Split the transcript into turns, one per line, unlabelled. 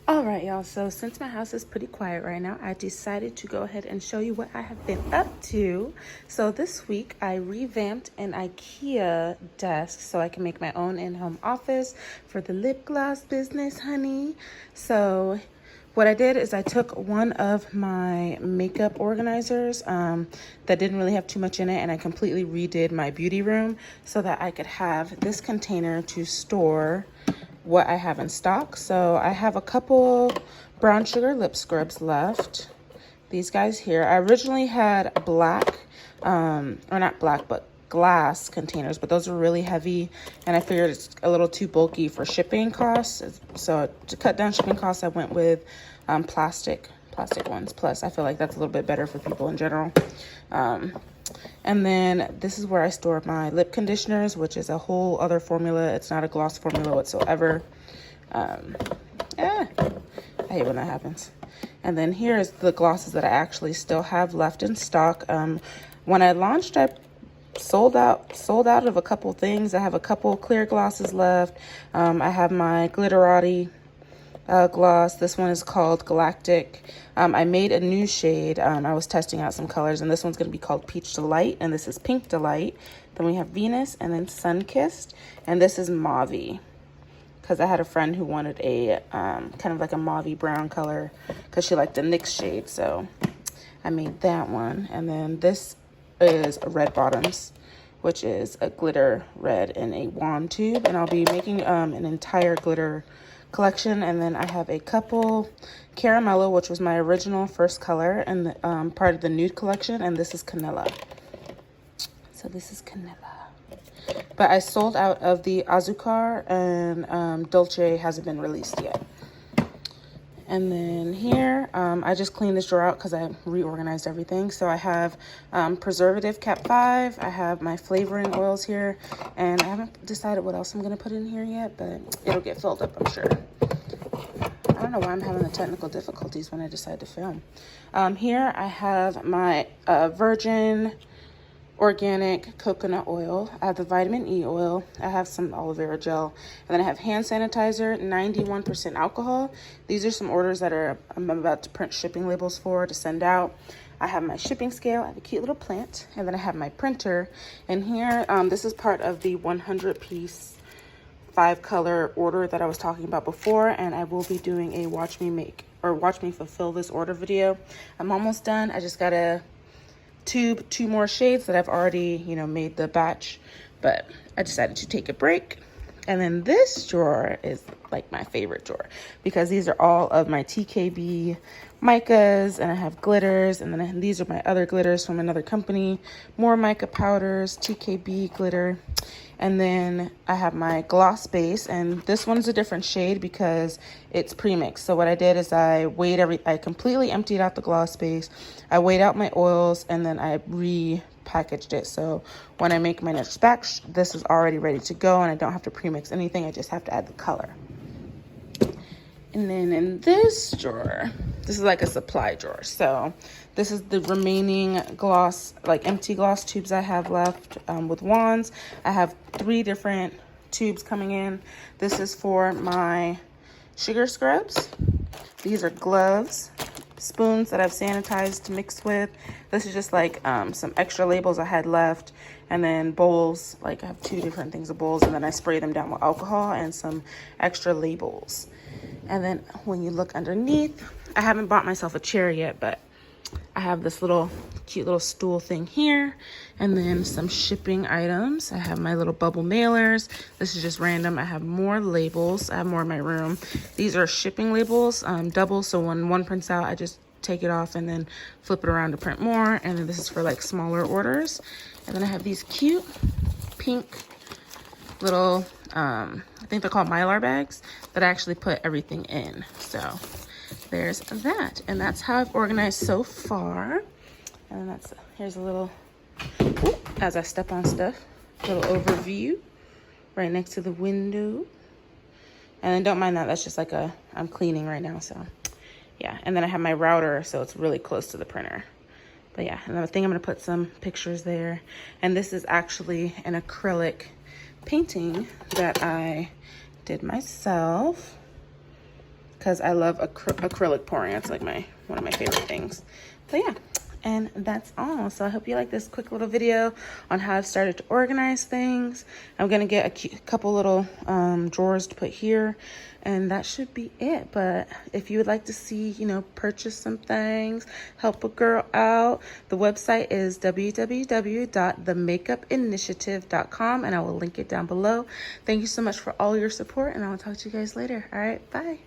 All right, y'all, so since my house is pretty quiet right now, I decided to go ahead and show you what I have been up to. So this week I revamped an IKEA desk so I can make my own in-home office for the lip gloss business, honey. So what I did is I took one of my makeup organizers that didn't really have too much in it, and I completely redid my beauty room so that I could have this container to store what I have in stock. So I have a couple brown sugar lip scrubs left. These guys here. I originally had black, or not black, but glass containers, but those were really heavy, and I figured it's a little too bulky for shipping costs. So to cut down shipping costs, I went with plastic ones. Plus, I feel like that's a little bit better for people in general. And then this is where I store my lip conditioners, which is a whole other formula. It's not a gloss formula whatsoever. I hate when that happens. And then here's the glosses that I actually still have left in stock. When I launched, I sold out of a couple things. I have a couple clear glosses left. I have my Glitterati gloss. This one is called Galactic. I made a new shade. I was testing out some colors, and this one's going to be called Peach Delight, and this is Pink Delight. Then we have Venus, and then Sunkissed, and this is Mauve, because I had a friend who wanted a kind of like a mauve brown color because she liked the NYX shade, so I made that one. And then this is Red Bottoms, which is a glitter red in a wand tube, and I'll be making an entire glitter collection. And then I have a couple Caramello, which was my original first color and part of the nude collection, and this is Canela. So this is Canela. But I sold out of the Azucar, and Dolce hasn't been released yet. And then here, I just cleaned this drawer out because I reorganized everything. So I have preservative Cap 5. I have my flavoring oils here. And I haven't decided what else I'm going to put in here yet, but it'll get filled up, I'm sure. I don't know why I'm having the technical difficulties when I decide to film. Here I have my virgin organic coconut oil. I have the vitamin E oil. I have some aloe vera gel, and then I have hand sanitizer, 91% alcohol. These are some orders that I'm about to print shipping labels for to send out. I have my shipping scale. I have a cute little plant, and then I have my printer. And here, this is part of the 100-piece 5-color order that I was talking about before, and I will be doing a watch me fulfill this order video. I'm almost done. I just gotta tube 2 more shades that I've already, made the batch, but I decided to take a break. And then this drawer is like my favorite drawer because these are all of my TKB micas, and I have glitters, and then these are my other glitters from another company, more mica powders, TKB glitter. And then I have my gloss base, and this one's a different shade because it's pre-mixed. So what I did is I completely emptied out the gloss base. I weighed out my oils, and then I repackaged it. So when I make my next batch, this is already ready to go, and I don't have to pre-mix anything. I just have to add the color. And then in this drawer, this is like a supply drawer. So this is the remaining gloss, like empty gloss tubes I have left with wands. I have 3 different tubes coming in. This is for my sugar scrubs. These are gloves, spoons that I've sanitized to mix with. This is just like some extra labels I had left. And then bowls, like I have 2 different things of bowls, and then I spray them down with alcohol and some extra labels. And then when you look underneath, I haven't bought myself a chair yet, but I have this cute little stool thing here, and then some shipping items. I have my little bubble mailers. This is just random. I have more labels. I have more in my room. These are shipping labels, double, so when one prints out, I just take it off and then flip it around to print more. And then this is for like smaller orders. And then I have these cute pink little, I think they're called Mylar bags, that I actually put everything in. So there's that, and that's how I've organized so far. And here's a little, as I step on stuff, little overview right next to the window. And then don't mind that's just like I'm cleaning right now, so yeah. And then I have my router, so it's really close to the printer. But yeah, and I think I'm gonna put some pictures there. And this is actually an acrylic painting that I did myself. because I love acrylic pouring. It's like one of my favorite things. But yeah, and that's all. So I hope you like this quick little video on how I've started to organize things. I'm gonna get a couple little drawers to put here, and that should be it. But if you would like to see, you know, purchase some things, help a girl out, the website is www.themakeupinitiative.com, and I will link it down below. Thank you so much for all your support, and I will talk to you guys later. All right, bye.